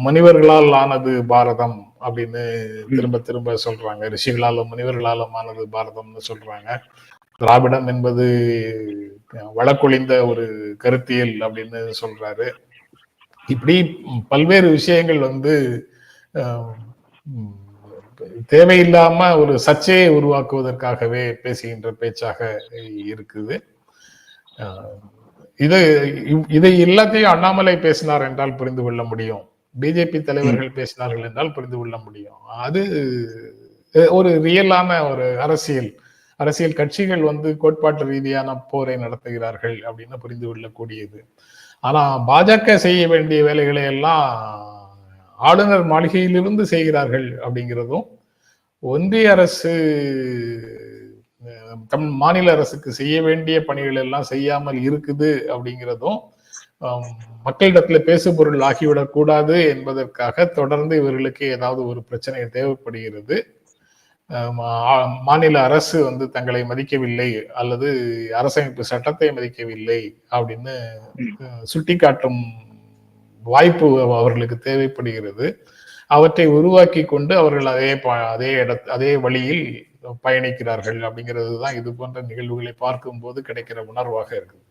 முனிவர்களால் ஆனது பாரதம் அப்படின்னு திரும்ப திரும்ப சொல்றாங்க. ரிஷிகளாலும் முனிவர்களாலும் ஆனது பாரதம்னு சொல்றாங்க. திராவிடம் என்பது வழக்கொழிந்த ஒரு கருத்தியல் அப்படின்னு சொல்றாரு. இப்படி பல்வேறு விஷயங்கள் தேவையில்லாம ஒரு சர்ச்சையை உருவாக்குவதற்காகவே பேசுகின்ற பேச்சாக இருக்குது. இதை எல்லாத்தையும் அண்ணாமலை பேசினார் என்றால் புரிந்து கொள்ள முடியும், பிஜேபி தலைவர்கள் பேசினார்கள் என்றால் புரிந்து கொள்ள முடியும். அது ஒரு ரியலான ஒரு அரசியல் கட்சிகள் கோட்பாட்டு ரீதியான போரை நடத்துகிறார்கள் அப்படின்னு புரிந்து கொள்ளக்கூடியது. ஆனா பாஜக செய்ய வேண்டிய வேலைகளை எல்லாம் ஆளுநர் மாளிகையிலிருந்து செய்கிறார்கள் அப்படிங்கிறதும், ஒன்றிய அரசு மாநில அரசுக்கு செய்ய வேண்டிய பணிகள் எல்லாம் செய்யாமல் இருக்குது அப்படிங்கிறதும் மக்களிடத்துல பேசு பொருள் ஆகிவிடக் கூடாது என்பதற்காக தொடர்ந்து இவர்களுக்கு ஏதாவது ஒரு பிரச்சனை தேவைப்படுகிறது. மாநில அரசு தங்களை மதிக்கவில்லை அல்லது அரசமைப்பு சட்டத்தை மதிக்கவில்லை அப்படின்னு சுட்டிக்காட்டும் வாய்ப்பு அவர்களுக்கு தேவைப்படுகிறது. அவற்றை உருவாக்கி கொண்டு அவர்கள் அதே வழியில் பயணிக்கிறார்கள் அப்படிங்கிறது தான் இது போன்ற நிகழ்வுகளை பார்க்கும் போது கிடைக்கிற உணர்வாக இருக்குது.